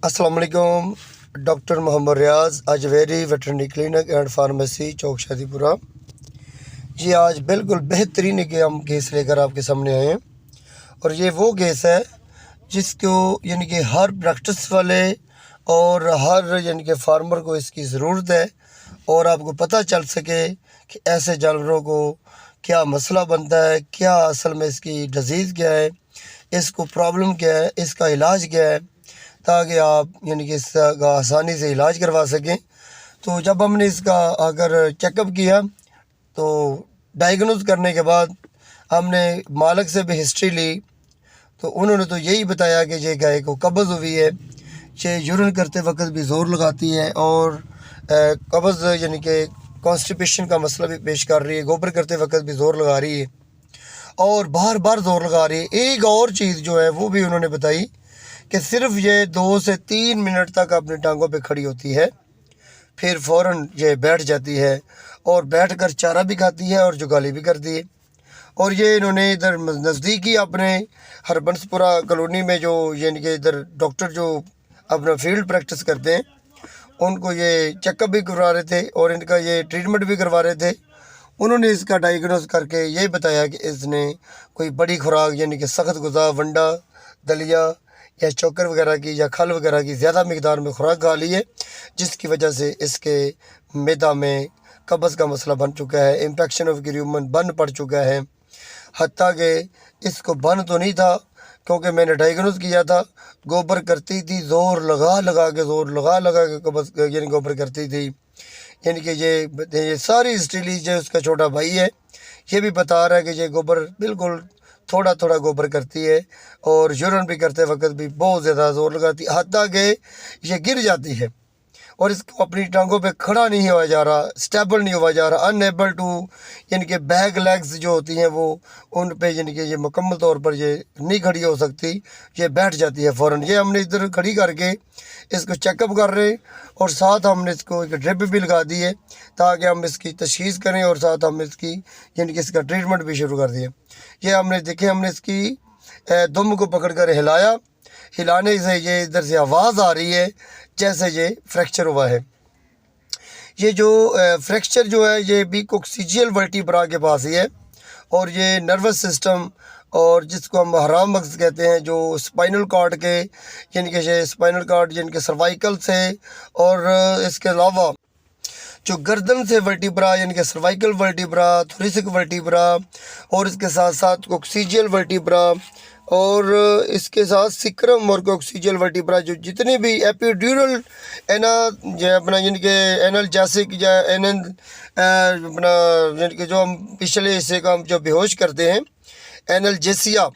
अस्सलाम वालेकुम। Doctor Mohammad Riaz Ajweri veterinary clinic and pharmacy चौक शादीपुरा। जी आज बिल्कुल बेहतरीन के हम केस लेकर आपके सामने आए हैं और ये वो केस है जिसको यानी कि हर प्रैक्टिस वाले और हर यानी कि फार्मर को इसकी ज़रूरत है और आपको पता चल सके कि ऐसे जानवरों को क्या मसला बनता है, क्या असल में इसकी डिज़ीज़ क्या है, इसको प्रॉब्लम क्या है, इसका इलाज क्या है, ताकि आप यानी कि इसका आसानी से इलाज करवा सकें। तो जब हमने इसका अगर चेकअप किया तो डायग्नोज करने के बाद हमने मालिक से भी हिस्ट्री ली तो उन्होंने तो यही बताया कि ये गाय को कब्ज़ हुई है, ये यूरिन करते वक्त भी ज़ोर लगाती है और कब्ज़ यानी कि कॉन्स्टिपेशन का मसला भी पेश कर रही है, गोबर करते वक्त भी ज़ोर लगा रही है और बार बार ज़ोर लगा रही है। एक और चीज़ जो है वो भी उन्होंने बताई कि सिर्फ ये 2 से 3 मिनट तक अपनी टांगों पे खड़ी होती है, फिर फ़ौरन ये बैठ जाती है और बैठकर चारा भी खाती है और जुगाली भी करती है। और ये इन्होंने इधर नज़दीकी अपने हरबंसपुरा कॉलोनी में जो यानी कि इधर डॉक्टर जो अपना फील्ड प्रैक्टिस करते हैं उनको ये चेकअप भी करवा रहे थे और इनका ये ट्रीटमेंट भी करवा रहे थे। उन्होंने इसका डायग्नोज करके ये बताया कि इसने कोई बड़ी खुराक यानी कि सख्त गुज़ा, वंडा, दलिया या चोकर वगैरह की या खल वगैरह की ज़्यादा मकदार में खुराक खा ली है, जिसकी वजह से इसके मैदा में कब्ज़ का मसला बन चुका है, इन्फेक्शन ऑफ यूरिन बन पड़ चुका है। हत्ता कि इसको बन तो नहीं था क्योंकि मैंने डायग्नोज किया था, गोबर करती थी, ज़ोर लगा के कब्ज़ यानी गोबर करती थी। यानी कि ये सारी हिस्ट्री जो उसका छोटा भाई है ये भी बता रहा है कि ये गोबर बिल्कुल थोड़ा थोड़ा गोबर करती है और यूरिन भी करते वक्त भी बहुत ज़्यादा ज़ोर लगाती है, हत्ता कि ये गिर जाती है और इसको अपनी टांगों पे खड़ा नहीं हुआ जा रहा, स्टेबल नहीं हुआ जा रहा, अनएबल टू यानी कि बैक लेग्स जो होती हैं वो उन पे यानी कि ये मुकम्मल तौर पर ये नहीं खड़ी हो सकती, ये बैठ जाती है फ़ौरन। ये हमने इधर खड़ी करके इसको चेकअप कर रहे और साथ हमने इसको एक ड्रिप भी लगा दी है ताकि हम इसकी तशख़ीस करें और साथ हम इसकी यानी कि इसका ट्रीटमेंट भी शुरू कर दिए। ये हमने देखे, हमने इसकी दुम को पकड़ कर हिलाया, हिलाने से ये इधर से आवाज़ आ रही है जैसे ये फ्रैक्चर हुआ है। ये जो फ्रैक्चर जो है ये भी कोक्सीजियल वर्टिब्रा के पास ही है और ये नर्वस सिस्टम और जिसको हम हराम मगज़ कहते हैं जो स्पाइनल कॉर्ड के यानी कि ये स्पाइनल कॉर्ड यानी कि सर्वाइकल से और इसके अलावा जो गर्दन से वर्टिब्रा यानी कि सर्वाइकल वर्टिब्रा, थोरेसिक वर्टिब्रा और इसके साथ साथ कोक्सीजियल वर्टिब्रा और इसके साथ सिक्रम और कोक्सीजियल वर्टिब्रा जो जितने भी एपिड्यूरल एना जो अपना यानी कि एनाल्जेसिक या अपना यानी कि जो हम पिछले हिस्से का हम जो बेहोश करते हैं एनाल्जेसिया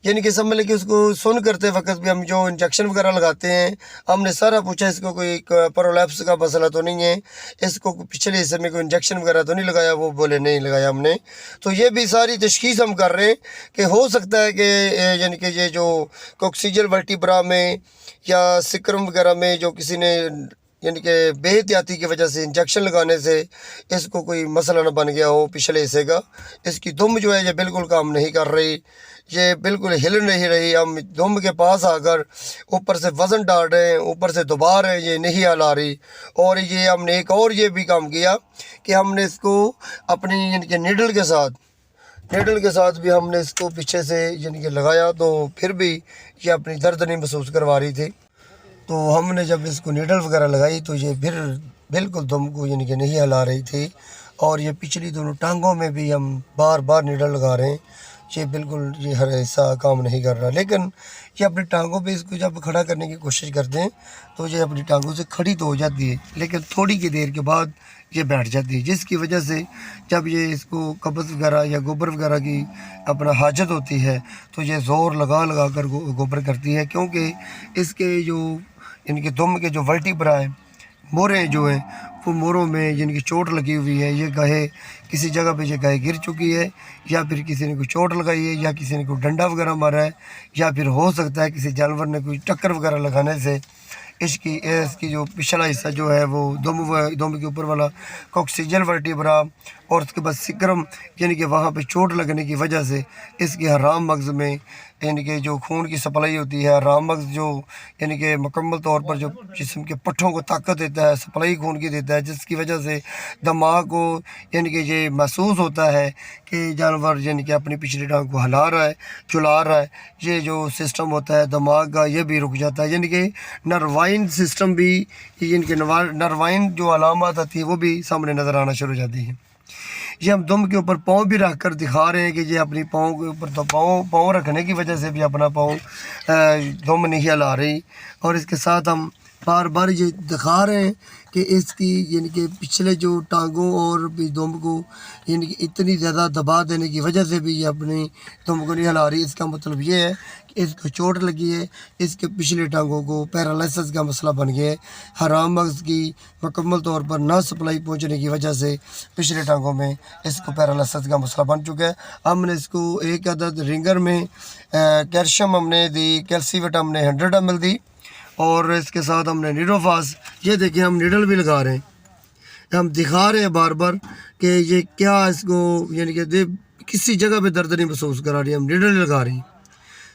यानी कि समझ लें कि उसको सुन करते वक्त भी हम जो इंजेक्शन वगैरह लगाते हैं, हमने सारा पूछा इसको कोई प्रोलैप्स का मसला तो नहीं है, इसको पिछले हिस्से में कोई इंजेक्शन वगैरह तो नहीं लगाया, वो बोले नहीं लगाया हमने। तो ये भी सारी तशख़ीस हम कर रहे हैं कि हो सकता है कि यानी कि ये जो कोक्सीजियल वर्टिब्रा में या सिक्रम वगैरह में जो किसी ने यानी कि बेहतियाती की वजह से इंजेक्शन लगाने से इसको कोई मसला न बन गया हो पिछले हिस्से का। इसकी दुम जो है ये बिल्कुल काम नहीं कर रही, ये बिल्कुल हिल नहीं रही। हम दुम के पास आकर ऊपर से वज़न डाल रहे हैं, ऊपर से दबा रहे हैं, ये नहीं हिला रही। और ये हमने एक और ये भी काम किया कि हमने इसको अपनी यानी कि नीडल के साथ भी हमने इसको पीछे से यानी कि लगाया तो फिर भी ये अपनी दर्द नहीं महसूस करवा रही थी। तो हमने जब इसको नीडल वगैरह लगाई तो ये फिर बिल्कुल दम को यानी कि नहीं हिला रही थी और ये पिछली दोनों टांगों में भी हम बार बार नीडल लगा रहे हैं, ये बिल्कुल ये हर हिस्सा काम नहीं कर रहा। लेकिन ये अपनी टांगों पे इसको जब खड़ा करने की कोशिश करते हैं तो ये अपनी टांगों से खड़ी तो हो जाती है लेकिन थोड़ी की देर के बाद ये बैठ जाती है, जिसकी वजह से जब ये इसको कब्ज़ वगैरह या गोबर वगैरह की अपना हाजत होती है तो ये ज़ोर लगा कर गोबर करती है, क्योंकि इसके जो इनके दुम के जो वर्टिब्रा है, मोरे जो हैं वो मोरों में जिनकी चोट लगी हुई है, ये गाय किसी जगह पे ये गाय गिर चुकी है, या फिर किसी ने कोई चोट लगाई है, या किसी ने कोई डंडा वगैरह मारा है, या फिर हो सकता है किसी जानवर ने कोई टक्कर वगैरह लगाने से इसकी जो पिछला हिस्सा जो है वो दुम के ऊपर वाला कॉक्सिजल वर्टिब्रा और उसके बाद सिक्रम यानी कि वहाँ पे चोट लगने की वजह से इसके हराम मगज़ में यानी कि जो खून की सप्लाई होती है, हराम मगज़ जो यानी कि मुकम्मल तौर पर जो जिस्म के पट्ठों को ताकत देता है, सप्लाई खून की देता है, जिसकी वजह से दिमाग को यानी कि ये महसूस होता है कि जानवर यानी कि अपनी पिछली टांग को हिला रहा है, झुला रहा है। ये जो सिस्टम होता है दिमाग का ये भी रुक जाता है, यानी कि नर्वाइन सिस्टम भी, इनके नर्वाइन जो अलामत आती है वो भी सामने नज़र आना शुरू हो जाती है। ये हम दुम के ऊपर पाँव भी रख कर दिखा रहे हैं कि ये अपनी पाँव के ऊपर तो पाँव रखने की वजह से भी अपना पाँव दुम नहीं हिला रही, और इसके साथ हम बार बार ये दिखा रहे हैं कि इसकी यानी कि पिछले जो टांगों और भी दुम को यानी कि इतनी ज़्यादा दबा देने की वजह से भी ये अपनी दुम को नहीं हिला रही। इसका मतलब ये है कि इसको चोट लगी है, इसके पिछले टांगों को पैरालिसिस का मसला बन गया है। हराम मगज़ की मुकम्मल तौर पर ना सप्लाई पहुंचने की वजह से पिछले टांगों में इसको पैरालिसिस का मसला बन चुका है। हमने इसको एक अदद रिंगर में कैल्शियम हमने दी, कैल्सीवेट हमने 100 ml दी, और इसके साथ हमने नीडोफास, ये देखिए हम नीडल भी लगा रहे हैं, हम दिखा रहे हैं बार बार कि ये क्या इसको यानी कि किसी जगह पे दर्द नहीं महसूस करा रही, हम नीडल लगा रहे हैं,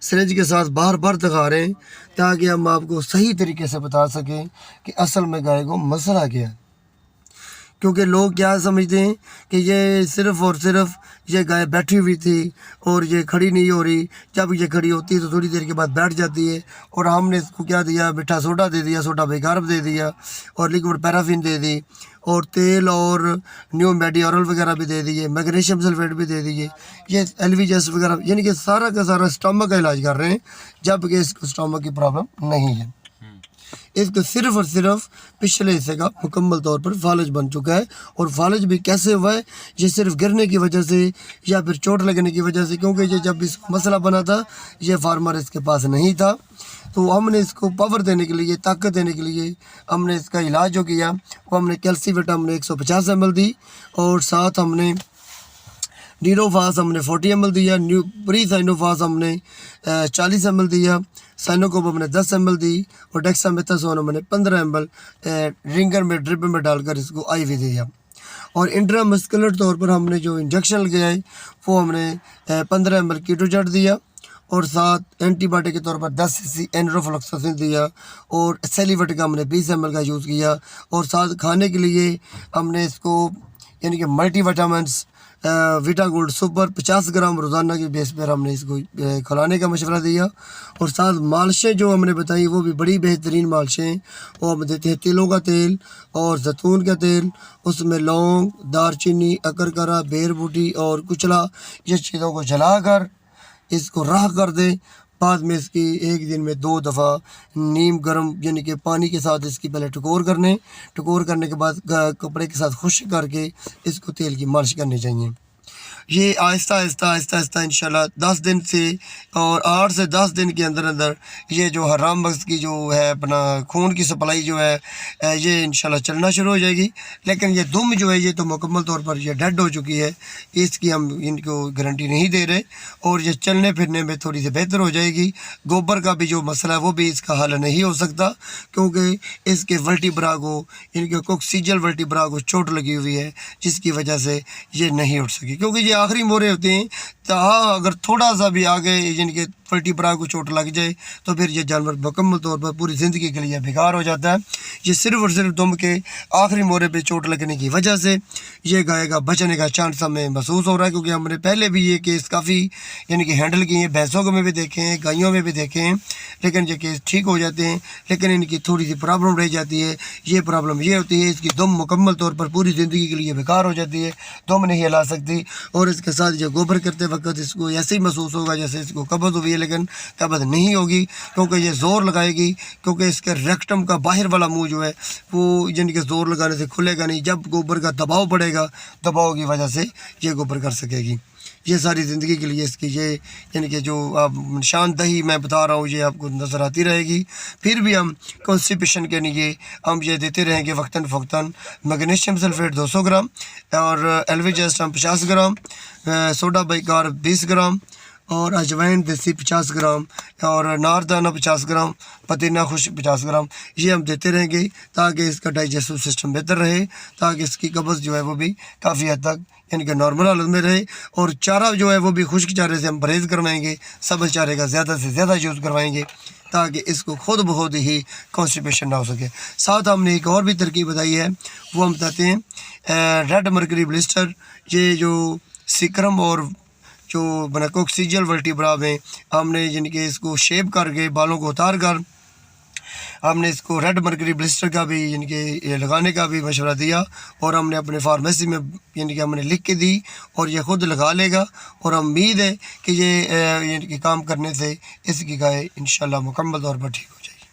सिरिंज के साथ बार बार दिखा रहे हैं ताकि हम आपको सही तरीके से बता सकें कि असल में गाय को मसला क्या है। क्योंकि लोग क्या समझते हैं कि ये सिर्फ़ और सिर्फ ये गाय बैठी हुई थी और ये खड़ी नहीं हो रही, जब ये खड़ी होती है तो थोड़ी देर के बाद बैठ जाती है, और हमने इसको क्या दिया, मीठा सोडा दे दिया, सोडा बेकारब दे दिया, और लिक्विड पैराफिन दे दी, और तेल और न्यू मेडियोरल वगैरह भी दे दिए, मैग्नीशियम सल्फेट भी दे दिए, ये एलवीजेस वगैरह, यानी कि सारा का सारा स्टमक का इलाज कर रहे हैं, जबकि इसको स्टमक की प्रॉब्लम नहीं है। इसको सिर्फ और सिर्फ पिछले हिस्से का मुकम्मल तौर पर फालज बन चुका है, और फालज भी कैसे हुआ है, ये सिर्फ गिरने की वजह से या फिर चोट लगने की वजह से, क्योंकि ये जब इसको मसला बना था ये फार्मर इसके पास नहीं था, तो हमने इसको पावर देने के लिए, ताकत देने के लिए हमने इसका इलाज जो किया वो हमने कैल्सीवेट हमने 150 ml दी, और साथ हमने नीरोफास हमने 40 ml दिया, न्यू प्री साइनोफास हमने 40 ml दिया, साइनोकोप हमने 10 ml दी, और डेक्सामेथासोन हमने 15 ml रिंगर में ड्रिप में डालकर इसको IV दिया। और इंट्रामस्कुलर तौर पर हमने जो इंजेक्शन लगाए वो हमने 15 ml कीटोजेट दिया, और साथ एंटीबायोटिक के तौर पर 10 cc एनरोफ्लॉक्सासिन दिया, और सेलिवेट का हमने 20 ml का यूज़ किया, और साथ खाने के लिए हमने इसको यानी कि मल्टीविटामिन्स विटा गोल्ड सुपर 50 ग्राम रोज़ाना की बेस पर हमने इसको खिलाने का मशवरा दिया, और साथ मालिशें जो हमने बताई वो भी बड़ी बेहतरीन मालिशें, वो हम देते हैं तिलों का तेल और जैतून का तेल, उसमें लौंग, दारचीनी, अकरकरा, बेर बूटी और कुचला, ये चीज़ों को जलाकर इसको राह कर दें। बाद में इसकी एक दिन में 2 दफ़ा नीम गर्म यानी कि पानी के साथ इसकी पहले टकोर करने के बाद कपड़े के साथ खुश्क करके इसको तेल की मालिश करनी चाहिए। ये आहिस्ता आहिस्ता इंशाल्लाह 10 दिन से और 8 से 10 दिन के अंदर अंदर ये जो हराम मगज़ की जो है अपना खून की सप्लाई जो है ये इंशाल्लाह चलना शुरू हो जाएगी। लेकिन ये दुम जो है ये तो मुकम्मल तौर पर ये डेड हो चुकी है, इसकी हम इनको गारंटी नहीं दे रहे, और ये चलने फिरने में थोड़ी सी बेहतर हो जाएगी। गोबर का भी जो मसला है वो भी इसका हल नहीं हो सकता, क्योंकि इसके वर्टिब्रा को इनके कोक्सीजल वर्टिब्रा को चोट लगी हुई है, जिसकी वजह से ये नहीं उठ सकी। क्योंकि ये आखिरी मोरे होते हैं, तो हाँ अगर थोड़ा सा भी आगे इनके वर्टिब्रा को चोट लग जाए तो फिर ये जानवर मुकम्मल तौर पर पूरी ज़िंदगी के लिए बेकार हो जाता है। ये सिर्फ और सिर्फ दुम के आखिरी मोरे पे चोट लगने की वजह से ये गाय का बचने का चांस हमें महसूस हो रहा है, क्योंकि हमने पहले भी ये केस काफ़ी यानी कि हैंडल किए हैं, भैंसों में भी देखे हैं, गायों में भी देखे हैं, लेकिन ये केस ठीक हो जाते हैं। लेकिन इनकी थोड़ी सी प्रॉब्लम रह जाती है। ये प्रॉब्लम ये होती है इसकी दुम मुकम्मल तौर पर पूरी ज़िंदगी के लिए बेकार हो जाती है, दुम नहीं हिला सकती, और इसके साथ जो गोबर करते वक्त इसको ऐसे ही महसूस होगा जैसे इसको कब्ज़ हुई है, लेकिन कब्ज़ नहीं होगी, क्योंकि ये ज़ोर लगाएगी, क्योंकि इसके रेक्टम का बाहर वाला मुंह जो है वो यानी कि ज़ोर लगाने से खुलेगा नहीं। जब गोबर का दबाव पड़ेगा, दबाव की वजह से ये गोबर कर सकेगी। ये सारी ज़िंदगी के लिए इसकी ये यानी कि जो आप निशानदही मैं बता रहा हूँ ये आपको नज़र आती रहेगी। फिर भी हम कॉन्स्टिपेशन के लिए हम ये देते रहेंगे वक्तन फ़वक्तन। मैग्नीशियम सल्फेट 200 ग्राम और एल्विजेस्ट हम 50 ग्राम, सोडा बाइकार 20 ग्राम और अजवाइन देसी 50 ग्राम और नारदाना 50 ग्राम, पुदीना खुश 50 ग्राम, ये हम देते रहेंगे ताकि इसका डाइजेस्टिव सिस्टम बेहतर रहे, ताकि इसकी कब्ज़ जो है वो भी काफ़ी हद तक यानी कि नॉर्मल हालत में रहे। और चारा जो है वो भी खुश्क चारे से हम परहेज़ करवाएंगे, सब्ज़ चारे का ज़्यादा से ज़्यादा यूज़ करवाएंगे ताकि इसको खुद ब खुद ही कॉन्स्टिपेशन ना हो सके। साथ हमने एक और भी तरकीब बताई है, वो हम बताते हैं रेड मर्करी ब्लिस्टर। ये जो सिक्रम और जो बनकोक्सीजल वर्टिब्रा में हमने जिनके इसको शेप करके बालों को उतार कर हमने इसको रेड मर्करी ब्लिस्टर का भी यानी कि लगाने का भी मशवरा दिया और हमने अपने फार्मेसी में यानी कि हमने लिख के दी और ये ख़ुद लगा लेगा। और उम्मीद है कि ये यानी कि काम करने से इसकी गाय इंशाल्लाह मुकम्मल तौर पर ठीक हो।